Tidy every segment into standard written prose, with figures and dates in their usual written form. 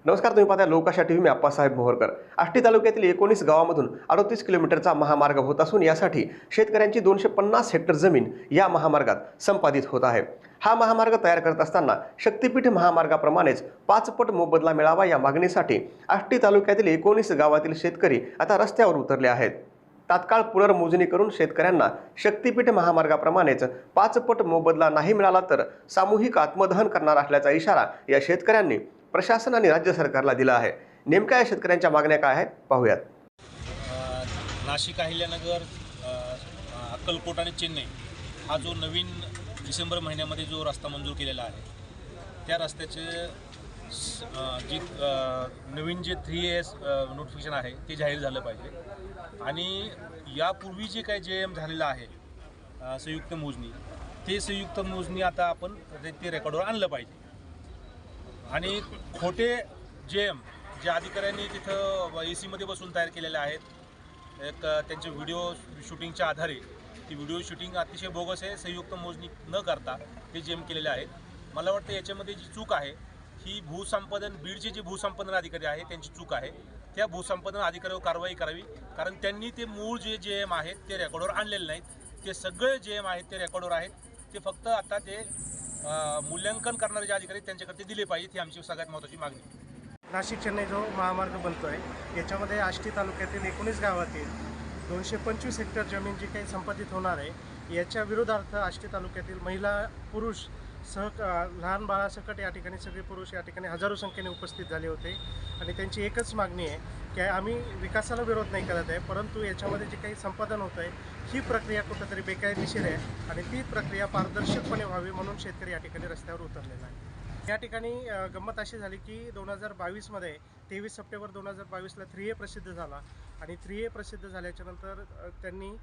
नमस्कार, तुम्ही पाहता लोकाशा टीव्ही. मी आप्पासाहेब मोहरकर. आष्टी तालुक्यातील 19 गावांमधून 38 किलोमीटरचा महामार्ग होत असून यासाठी शेतकऱ्यांची 250 हेक्टर जमीन या महामार्गात संपादित होत आहे. हा महामार्ग तयार करत असताना शक्तीपीठ महामार्गाप्रमाणेच 5 पट मोबदला मिळावा या मागणीसाठी आष्टी तालुक्यातील 19 गावातील शेतकरी आता रस्त्यावर उतरले आहेत. तात्काळ पुनर्मोजणी करून शेतकऱ्यांना शक्तीपीठ महामार्गाप्रमाणेच 5 पट मोबदला नाही मिळाला तर सामूहिक आत्मदहन करणार असल्याचा इशारा या शेतकऱ्यांनी प्रशासन आणि राज्य सरकारला दिला आहे. नेमक्या या शेतकऱ्यांच्या मागण्या काय आहेत पाहूयात. नाशिक, अहिल्यानगर, अक्कलकोट आणि चेन्नई हा जो नवीन डिसेंबर महिन्यामध्ये जो रस्ता मंजूर केलेला आहे त्या रस्त्याचे नवीन जे 3AS नोटिफिकेशन आहे ते जाहीर झालं पाहिजे. आणि यापूर्वी जे काही JM झालेलं आहे संयुक्त मोजणी, ते संयुक्त मोजणी आता आपण ते रेकॉर्डवर आणलं पाहिजे. आणि खोटे JM जे अधिकाऱ्यांनी तिथं AC मध्ये बसून तयार केलेले आहेत, एक त्यांचे व्हिडिओ शूटिंगच्या आधारे ती व्हिडिओ शूटिंग अतिशय बोगस आहे. संयुक्त मोजणी न करता ते JM केलेले आहेत. मला वाटतं याच्यामध्ये जी चूक आहे ही भूसंपादन, बीडचे जे भूसंपादन अधिकारी आहे त्यांची चूक आहे. त्या भूसंपादन अधिकाऱ्यावर कारवाई करावी, कारण त्यांनी ते मूळ जे JM आहेत ते रेकॉर्डवर आणलेले नाहीत. ते सगळे JM आहेत ते रेकॉर्डवर आहेत. ते फक्त आता ते मूल्यांकन करणारे जे अधिकारी त्यांच्याकडे दिले पाहिजेत. ही आमची सगळ्यात महत्त्वाची मागणी. नाशिक चेन्नई जो महामार्ग बनतो आहे याच्यामध्ये आष्टी तालुक्यातील 19 गावातील 225 हेक्टर जमीन जी काही संपादित होणार आहे याच्या विरोधार्थ आष्टी तालुक्यातील महिला, पुरुष लहान बाळासकट या ठिकाणी सगळे पुरुष या ठिकाणी हजारो संख्येने उपस्थित झाले होते. आणि त्यांची एकच मागणी आहे की आम्ही विकासाला विरोध नाही करत आहे, परंतु याच्यामध्ये जे काही संपादन होतं आहे ही प्रक्रिया कुठंतरी बेकायदेशीर आहे आणि ती प्रक्रिया पारदर्शकपणे व्हावी म्हणून शेतकरी या ठिकाणी रस्त्यावर उतरलेला आहे. या ठिकाणी गंमत अशी झाली की 2022मध्ये 23 सप्टेंबर 2022ला 3A प्रसिद्ध झाला आणि 3A प्रसिद्ध झाल्याच्या नंतर त्यांनी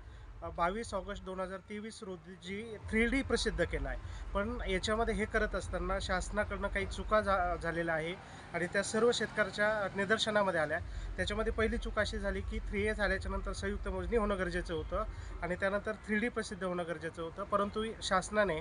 22 ऑगस्ट 2023 रोजी 3D प्रसिद्ध केला आहे. पण याच्यामध्ये हे करत असताना शासनाकडनं काही चुका झालेल्या आहे आणि त्या सर्व शेतकऱ्याच्या निदर्शनामध्ये आल्या. त्याच्यामध्ये पहिली चूक अशी झाली की 3A झाल्याच्या नंतर संयुक्त मोजणी होणं गरजेचं होतं आणि त्यानंतर 3D प्रसिद्ध होणं गरजेचं होतं, परंतु शासनाने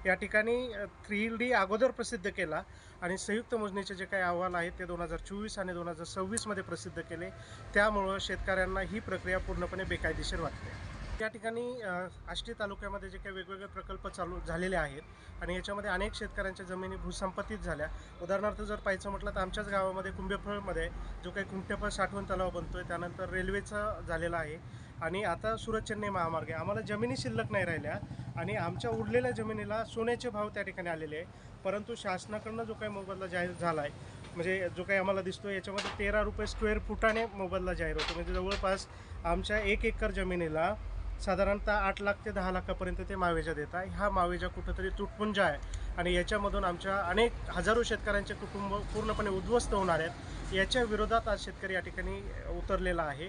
या ठिकाणी 3D अगोदर प्रसिद्ध केला आणि संयुक्त मोजणीचे जे काही अहवाल आहेत ते 2024 आणि 2026मध्ये प्रसिद्ध केले. त्यामुळं शेतकऱ्यांना ही प्रक्रिया पूर्णपणे बेकायदेशीर वाटते. या ठिकाणी आष्टी तालुक्यामध्ये जे काही वेगवेगळे प्रकल्प चालू झालेले आहेत आणि याच्यामध्ये अनेक शेतकऱ्यांच्या जमिनी भूसंपादित झाल्या. उदाहरणार्थ जर पाहायचं म्हटलं तर आमच्याच गावामध्ये कुंभेफळमध्ये जो काही कुमठेफळ साठवण तलाव बनतो आहे, त्यानंतर रेल्वेचा झालेला आहे आणि आता सुरत चेन्नई महामार्ग आहे. आम्हाला जमिनी शिल्लक नाही राहिल्या आणि आमच्या उरलेल्या जमिनीला सोन्याचे भाव त्या ठिकाणी आलेले आहे. परंतु शासनाकडनं जो काही मोबदला जाहीर झाला आहे, म्हणजे जो काही आम्हाला दिसतो याच्यामध्ये 13 रुपये स्क्वेअर फुटाने मोबदला जाहीर होतो. म्हणजे जवळपास आमच्या 1 एकर जमिनीला साधारणतः 8 लाख ते 10 लाखापर्यंत ते मावेजा देत आहे. हा मावेजा कुठंतरी तुटपुंज आहे आणि याच्यामधून आमच्या अनेक हजारो शेतकऱ्यांचे कुटुंब पूर्णपणे उद्ध्वस्त होणार आहेत. याच्या विरोधात आज शेतकरी या ठिकाणी उतरलेला आहे.